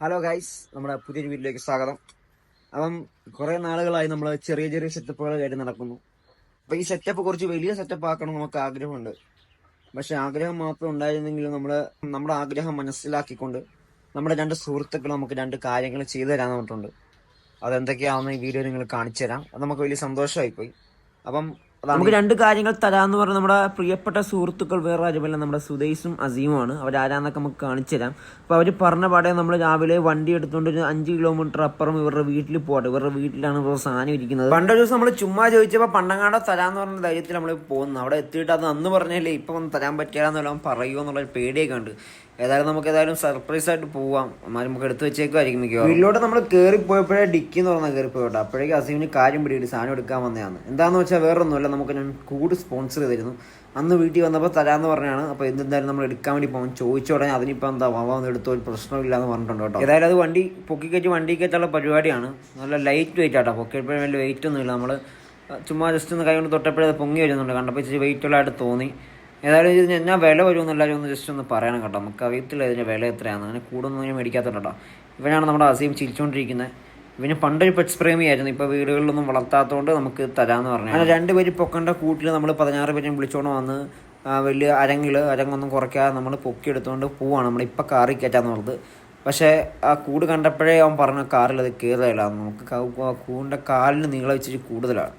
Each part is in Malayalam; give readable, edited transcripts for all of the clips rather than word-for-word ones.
ഹലോ ഗൈസ്, നമ്മുടെ പുതിയൊരു വീട്ടിലേക്ക് സ്വാഗതം. അപ്പം കുറെ നാളുകളായി നമ്മൾ ചെറിയ ചെറിയ സെറ്റപ്പുകൾ ആയിട്ട് നടക്കുന്നു. അപ്പൊ ഈ സെറ്റപ്പ് കുറച്ച് വലിയ സെറ്റപ്പ് ആക്കണം നമുക്ക് ആഗ്രഹമുണ്ട്. പക്ഷെ ആഗ്രഹം മാത്രം ഉണ്ടായിരുന്നെങ്കിലും നമ്മുടെ ആഗ്രഹം മനസ്സിലാക്കിക്കൊണ്ട് നമ്മുടെ രണ്ട് സുഹൃത്തുക്കൾ നമുക്ക് രണ്ട് കാര്യങ്ങൾ ചെയ്തു തരാൻ പറഞ്ഞിട്ടുണ്ട്. അതെന്തൊക്കെയാണെന്ന് ഈ വീഡിയോ നിങ്ങൾ കാണിച്ചു തരാം. അത് നമുക്ക് വലിയ സന്തോഷമായി പോയി. അപ്പം നമുക്ക് രണ്ട് കാര്യങ്ങൾ തരാമെന്ന് പറഞ്ഞ നമ്മുടെ പ്രിയപ്പെട്ട സുഹൃത്തുക്കൾ വേറെ ആരുമല്ല, നമ്മുടെ സുദേശും അസീമുമാണ്. അവരാരാന്നൊക്കെ നമുക്ക് കാണിച്ചു തരാം. അപ്പോൾ അവർ പറഞ്ഞ പാടെ നമ്മൾ രാവിലെ വണ്ടി എടുത്തുകൊണ്ട് ഒരു 5 കിലോമീറ്റർ അപ്പുറം ഇവരുടെ വീട്ടിൽ പോകട്ടെ. ഇവരുടെ വീട്ടിലാണ് ഇവരുടെ സാധനം ഇരിക്കുന്നത്. പണ്ടൊരു ദിവസം നമ്മൾ ചുമ്മാ ചോദിച്ചപ്പോൾ പണ്ടങ്ങാടെ തരാമെന്ന് പറഞ്ഞ ധൈര്യത്തിൽ നമ്മൾ പോകുന്നു. അവിടെ എത്തിയിട്ട് അത് അന്ന് പറഞ്ഞല്ലേ ഇപ്പം ഒന്ന് തരാൻ പറ്റിയാലെന്നെല്ലാം പറയുമോ എന്നുള്ളൊരു പേടിയൊക്കെ ഉണ്ട്. ഏതായാലും സർപ്രൈസ് ആയിട്ട് പോവാം. നമുക്ക് എടുത്തു വെച്ചേക്കുമായിരിക്കും മിക്കവാറും. വീട്ടിലോട്ട് നമ്മൾ കയറിപ്പോയപ്പോഴേ ഡിക്കി എന്ന് പറഞ്ഞാൽ കയറിപ്പോയോട്ടെ. അപ്പോഴേക്കും അസീമിന് കാര്യം പിടിയിട്ട് സാധനം എടുക്കാൻ വന്നതാണ്. എന്താണെന്ന് വെച്ചാൽ വേറൊന്നുമല്ല, നമുക്ക് ഞാൻ കൂട് സ്പോൺസർ ചെയ്തിരുന്നു. അന്ന് വീട്ടിൽ വന്നപ്പോൾ തരാമെന്ന് പറഞ്ഞാണ്. അപ്പോൾ എന്തായാലും നമ്മൾ എടുക്കാൻ വേണ്ടി പോകും. ചോദിച്ച ഉടനെ അതിനിപ്പോൾ എന്താ വന്ന് എടുത്തോ, ഒരു പ്രശ്നമില്ല എന്ന് പറഞ്ഞിട്ടുണ്ട് കേട്ടോ. ഏതായാലും അത് വണ്ടി പൊക്കിക്കയറ്റി വണ്ടി കയറ്റുള്ള പരിപാടിയാണ്. നല്ല ലൈറ്റ് വെയിറ്റ് ആട്ടോ. പൊക്കിയപ്പോഴും വലിയ വെയിറ്റ് ഒന്നുമില്ല. നമ്മൾ ചുമ്മാ ജസ്റ്റ് ഒന്ന് കൈ കൊണ്ട് തൊട്ടപ്പോഴേ അത് പൊങ്ങി വരുന്നുണ്ട്. കണ്ടപ്പോൾ ഇച്ചിരി വെയിറ്റുള്ളതായിട്ട് തോന്നി. ഏതായാലും ഇതിന് എന്നാ വില വരുമെന്ന് എല്ലാവരും ഒന്ന് ജസ്റ്റ് ഒന്ന് പറയണം കേട്ടോ. നമുക്ക് അറിയത്തില്ല ഇതിൻ്റെ വില എത്രയാണ്. അങ്ങനെ കൂടുതലൊന്നും മേടിക്കാത്തത് കേട്ടോ. ഇവനാണ് നമ്മുടെ അസീം ചിരിച്ചുകൊണ്ടിരിക്കുന്നത്. ഇവന് പണ്ടൊരു പെറ്റ്സ് പ്രേമിയായിരുന്നു. ഇപ്പോൾ വീടുകളിലൊന്നും വളർത്താത്തതുകൊണ്ട് നമുക്ക് തരാമെന്ന് പറഞ്ഞു. അങ്ങനെ 2 പേര് പൊക്കേണ്ട കൂട്ടിൽ നമ്മൾ 16 പേരും വിളിച്ചോണ്ട് വന്ന് വലിയ അരങ്ങൊന്നും കുറയ്ക്കാതെ നമ്മൾ പൊക്കിയെടുത്തുകൊണ്ട് പോവാണ്. നമ്മളിപ്പോൾ കാറിൽ കയറ്റാന്ന് പറഞ്ഞത്. പക്ഷേ ആ കൂട് കണ്ടപ്പോഴേ അവൻ പറഞ്ഞ കാറിൽ അത് കയറുകയില്ല. നമുക്ക് കൂടിൻ്റെ കാലിന് നീളം വെച്ചിട്ട് കൂടുതലാണ്.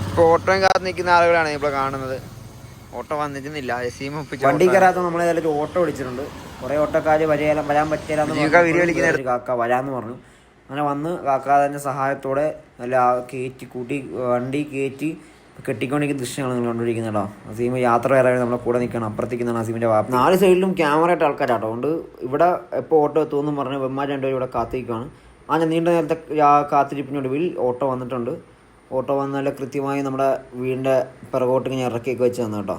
ഇപ്പോൾ ഓട്ടോയും കാത്ത് നിൽക്കുന്ന ആളുകളാണ് ഇപ്പോൾ കാണുന്നത്. ഓട്ടോ വന്നിരുന്നില്ല. വണ്ടി കയറാത്ത നമ്മളേതായാലും ഓട്ടോ വിളിച്ചിട്ടുണ്ട്. കുറേ ഓട്ടോക്കാർ വരാൻ പറ്റില്ല. കാക്ക വരാമെന്ന് പറഞ്ഞു. അങ്ങനെ വന്ന് കാക്കാതിൻ്റെ സഹായത്തോടെ നല്ല വണ്ടി കയറ്റി കെട്ടിക്കൊണ്ടിരിക്കുന്ന ദൃശ്യങ്ങൾ നിങ്ങൾ കണ്ടുപിടിക്കുന്നുണ്ടോ. അസീം യാത്ര വരാൻ നമ്മളെ കൂടെ നിൽക്കണം. അപ്പുറത്തേക്കാണ് അസീമിൻ്റെ വാപ്പ. 4 സൈഡിലും ക്യാമറ ആയിട്ട് ആൾക്കാരാട്ടോ. അതുകൊണ്ട് ഇവിടെ എപ്പോൾ ഓട്ടോ എത്തുമെന്നും പറഞ്ഞ് വെമ്മാർ 2 പേരും ഇവിടെ കാത്തിരിക്കുകയാണ്. അങ്ങനെ നീണ്ട നേരത്തെ കാത്തിരിപ്പിനൊടുവിൽ ഓട്ടോ വന്നിട്ടുണ്ട്. ഓട്ടോ വന്ന് നല്ല കൃത്യമായി നമ്മുടെ വീടിൻ്റെ പിറകോട്ട് ഇങ്ങനെ ഇറക്കിയൊക്കെ വെച്ച് തന്നു കേട്ടോ.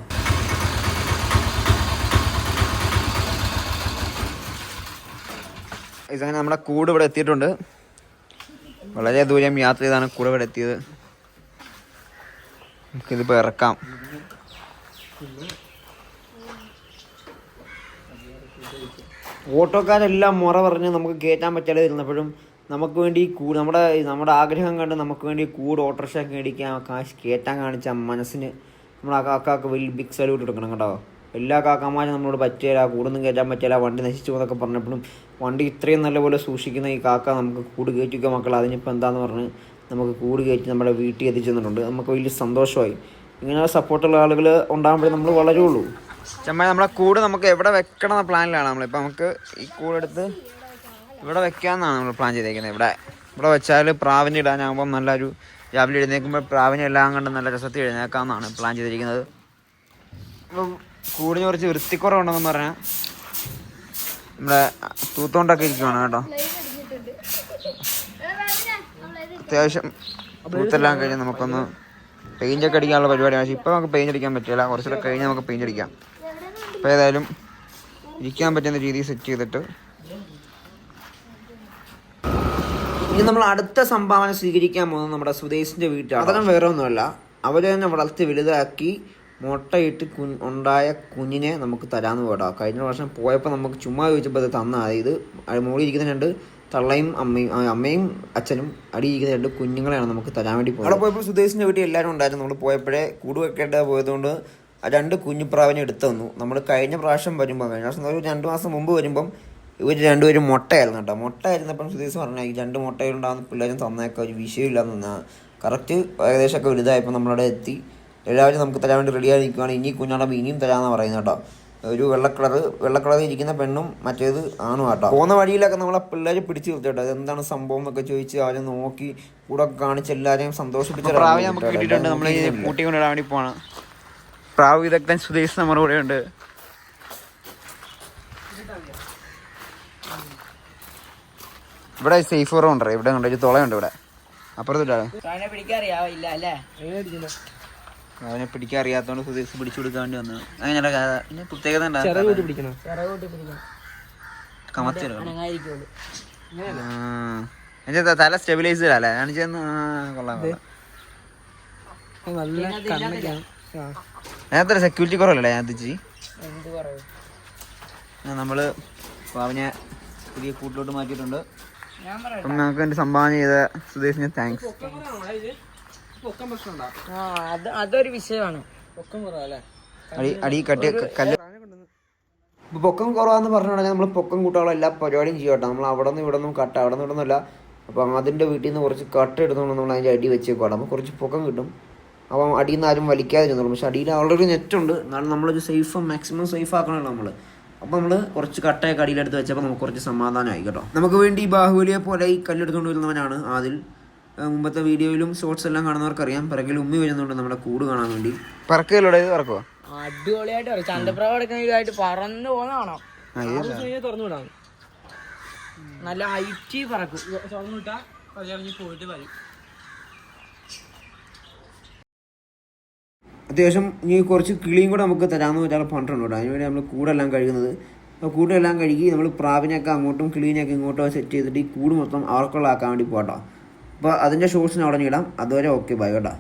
ഇതങ്ങനെ നമ്മുടെ കൂട് ഇവിടെ എത്തിയിട്ടുണ്ട്. വളരെ ദൂരം യാത്ര ചെയ്താണ് കൂട് ഇവിടെ എത്തിയത്. നമുക്കിതിപ്പോൾ ഇറക്കാം. ഓട്ടോക്കാരെല്ലാം മുറ പറഞ്ഞ് നമുക്ക് കയറ്റാൻ പറ്റാതെ ഇരുന്നപ്പോഴും നമുക്ക് വേണ്ടി നമ്മുടെ ആഗ്രഹം കണ്ട് നമുക്ക് വേണ്ടി കൂട് ഓട്ടോറിക്ഷ മേടിക്കാൻ കാശ് കയറ്റാൻ കാണിച്ച മനസ്സിന് നമ്മൾ ആ കാക്കാക്ക് വലിയ ബിഗ് സല്യൂട്ട് എടുക്കണം കേട്ടോ. എല്ലാ കാക്കന്മാരും നമ്മളോട് പറ്റില്ല, കൂടൊന്നും കയറ്റാൻ പറ്റില്ല, വണ്ടി നശിച്ചു എന്നൊക്കെ പറഞ്ഞപ്പോഴും വണ്ടി ഇത്രയും നല്ലപോലെ സൂക്ഷിക്കുന്ന ഈ കാക്ക നമുക്ക് കൂട് കയറ്റിക്കുക മക്കൾ, അതിനിപ്പോൾ എന്താന്ന് പറഞ്ഞ് നമുക്ക് കൂട് കയറ്റി നമ്മുടെ വീട്ടിൽ എത്തിച്ചു തന്നിട്ടുണ്ട്. നമുക്ക് വലിയ സന്തോഷമായി. ഇങ്ങനെ സപ്പോർട്ടുള്ള ആളുകൾ ഉണ്ടാകുമ്പോഴേ നമ്മൾ വളരുള്ളൂ. ചമ്മ നമ്മളെ കൂട് നമുക്ക് എവിടെ വെക്കണം എന്ന പ്ലാനിലാണ് നമ്മളിപ്പോൾ. നമുക്ക് ഈ കൂടെടുത്ത് ഇവിടെ വെക്കാമെന്നാണ് നമ്മൾ പ്ലാൻ ചെയ്തേക്കുന്നത്. ഇവിടെ വെച്ചാൽ പ്രാവിനെ ഇടാനാകുമ്പം നല്ലൊരു രാവിലെ എഴുന്നേൽക്കുമ്പോൾ പ്രാവിനെ എല്ലാം കണ്ട് നല്ല രസത്തിൽ എഴുന്നേക്കാമെന്നാണ് പ്ലാൻ ചെയ്തിരിക്കുന്നത്. ഇപ്പം കൂടിന് കുറച്ച് വൃത്തിക്കുറവുണ്ടെന്ന് പറഞ്ഞാൽ നമ്മുടെ തൂത്തോണ്ടൊക്കെ ഇരിക്കുവാണ് കേട്ടോ. അത്യാവശ്യം തൂത്തെല്ലാം കഴിഞ്ഞ് നമുക്കൊന്ന് പെയിൻ്റൊക്കെ അടിക്കാനുള്ള പരിപാടിയാണ്. പക്ഷേ ഇപ്പോൾ നമുക്ക് പെയിൻ്റ് അടിക്കാൻ പറ്റില്ല. കുറച്ചുകൂടെ കഴിഞ്ഞ് നമുക്ക് പെയിൻ്റ് അടിക്കാം. അപ്പോൾ ഏതായാലും ഇരിക്കാൻ പറ്റുന്ന രീതിയിൽ സെറ്റ് ചെയ്തിട്ട് ഇനി നമ്മൾ അടുത്ത സംഭാവന സ്വീകരിക്കാൻ പോകുന്നത് നമ്മുടെ സുദേശിൻ്റെ വീട്ടിലാണ്. അതൊന്നും വേറെ ഒന്നുമല്ല, അവർ തന്നെ വളർത്തി വലുതാക്കി മുട്ടയിട്ട് ഉണ്ടായ കുഞ്ഞിനെ നമുക്ക് തരാമെന്ന് പോടാ. കഴിഞ്ഞ വർഷം പോയപ്പോൾ നമുക്ക് ചുമ്മാ ചോദിച്ചപ്പോൾ അത് തന്ന. അതായത് മുകളിൽ ഇരിക്കുന്ന 2 തള്ളയും അമ്മയും അച്ഛനും അടിയിരിക്കുന്ന 2 കുഞ്ഞുങ്ങളെയാണ് നമുക്ക് തരാൻ വേണ്ടി പോകുന്നത്. അവിടെ പോയപ്പോൾ സുദേശിൻ്റെ വീട്ടിൽ എല്ലാവരും ഉണ്ടായിരുന്നു. നമ്മൾ പോയപ്പോഴേ കൂട് വെക്കേണ്ടത് പോയതുകൊണ്ട് 2 കുഞ്ഞുപ്രാവിനെ എടുത്തു തന്നു. നമ്മൾ കഴിഞ്ഞ പ്രാവശ്യം ഒരു 2 മാസം മുമ്പ് വരുമ്പം ഇവർ 2 പേരും മുട്ടയായിരുന്നു കേട്ടോ. മുട്ടയായിരുന്നപ്പം സുദേശ് പറഞ്ഞാൽ ഈ 2 മുട്ടയിലുണ്ടാകുന്ന പിള്ളേരും തന്നേക്കാം, ഒരു വിഷയമില്ലാന്ന്. കറക്റ്റ് ഏകദേശമൊക്കെ വലുതായപ്പോൾ നമ്മളവിടെ എത്തി. എല്ലാവരും നമുക്ക് തരാൻ വേണ്ടി റെഡിയായി നിൽക്കുകയാണ്. ഇനി കുഞ്ഞാടുമ്പോൾ ഇനിയും തരാമെന്നാണ് പറയുന്നത് കേട്ടോ. ഒരു വെള്ള ഇരിക്കുന്ന പെണ്ണും മറ്റേത് ആണും കേട്ടോ. പോകുന്ന വഴിയിലൊക്കെ നമ്മളെ പിള്ളേർ പിടിച്ചു നിർത്തി കേട്ടോ. അതെന്താണ് സംഭവം എന്നൊക്കെ ചോദിച്ച് ആരും നോക്കി കൂടെ കാണിച്ച് എല്ലാവരെയും സന്തോഷിപ്പിച്ച് നമുക്ക് കിട്ടിയിട്ടുണ്ട്. നമ്മൾ കൂട്ടി കൊണ്ടിടാൻ വേണ്ടി പോകണം. പ്രാവ് വിദഗ്ധൻ സുദേശ് നമ്മുടെ കൂടെ ഉണ്ട്. ഇവിടെ സേഫ് കുറവുണ്ടോ? ഇവിടെ ഉണ്ട്, ഒരു തുളയുണ്ട് ഇവിടെ അപ്പുറത്തിട്ടാണ്. അവനെ പിടിക്കാൻ അറിയാത്തോണ്ട് സുദേശ് പിടിച്ചു കൊടുക്കാൻ വേണ്ടി വന്നത്. അങ്ങനെ പിന്നെ പ്രത്യേകത തല സ്റ്റെബിലൈസ് അല്ലേ കാണിച്ചെന്ന്. കൊള്ളാം. അതിനകത്തൊരു സെക്യൂരിറ്റി കുറവല്ലേ അതിനകത്ത്? നമ്മള് അവനെ പുതിയ കൂട്ടിലോട്ട് മാറ്റിയിട്ടുണ്ട്. ഞാൻ പറയാം അപ്പം ഞങ്ങൾക്ക് വേണ്ടി സംഭാവന ചെയ്ത സുധീഷിന് താങ്ക്സ്. അതൊരു വിഷയമാണ്. അടി കട്ടി കല്ല് ഇപ്പോൾ പൊക്കം കുറവാന്ന് പറഞ്ഞുകൊണ്ടെങ്കിൽ നമ്മൾ പൊക്കം കൂട്ടാനുള്ള എല്ലാ പരിപാടിയും ചെയ്യും കേട്ടോ. നമ്മൾ അവിടെ നിന്ന് ഇവിടെ നിന്നും കട്ട അവിടെ നിന്ന് ഇവിടെ നിന്നല്ല. അപ്പം അതിൻ്റെ വീട്ടിൽ നിന്ന് കുറച്ച് കട്ട എടുത്തുകൊണ്ട് നമ്മൾ അതിൻ്റെ അടി വെച്ചേക്കോട്ടെ. അപ്പോൾ കുറച്ച് പൊക്കം കിട്ടും. അപ്പം അടിയിൽ നിന്ന് ആരും വലിക്കാതിരുന്നുള്ളൂ. പക്ഷേ അടിയിൽ ഓൾറെഡി നെറ്റുണ്ട്. എന്നാലും നമ്മളൊരു മാക്സിമം സേഫ് ആക്കണമല്ലോ നമ്മൾ. അപ്പോൾ നമ്മൾ കുറച്ച് കട്ടയൊക്കെ അടിയിലെടുത്ത് വെച്ചപ്പോൾ നമുക്ക് കുറച്ച് സമാധാനമായി കേട്ടോ. നമുക്ക് വേണ്ടി ഈ ബാഹുബലിയെ പോലെ ഈ കല്ലെടുത്തുകൊണ്ട് വരുന്നവനാണ് ആദിൽ. മുമ്പത്തെ വീഡിയോയിലും ഷോർട്സ് എല്ലാം കാണുന്നവർക്കറിയാം. പിറകിൽ ഉമ്മി വരുന്നുണ്ട് നമ്മുടെ കൂട് കാണാൻ വേണ്ടി. പറക്കയിലൂടെ ഇത് പറക്കുമോ? അടിപൊളിയായിട്ട് പറയും. ചന്തപ്രാവ് എടുക്കുന്നതായിട്ട് പറന്നു പോകുന്നതാണോ? തുറന്നു വിടാം. നല്ല ഹൈറ്റ് പറക്കും. തുറന്നു വിട്ടാ പോയിട്ട് വരും. അത്യാവശ്യം ഇനി കുറച്ച് കിളിയും കൂടെ നമുക്ക് തരാമെന്ന് വെച്ചാൽ പണ്ടുണ്ട് കേട്ടോ. അതിനുവേണ്ടി നമ്മൾ കൂടെല്ലാം കഴുകുന്നത്. അപ്പോൾ കൂടെല്ലാം കഴുകി നമ്മൾ പ്രാവിനെയൊക്കെ അങ്ങോട്ടും കിളീനെയൊക്കെ ഇങ്ങോട്ടും സെറ്റ് ചെയ്തിട്ട് ഈ കൂട് മൊത്തം അവർക്കുള്ള ആക്കാൻ വേണ്ടി പോകട്ടോ. അപ്പോൾ അതിൻ്റെ ഷോർട്സിന് അവിടെ ഇടാം. അതുവരെ ഓക്കെ ബൈ കേട്ടോ.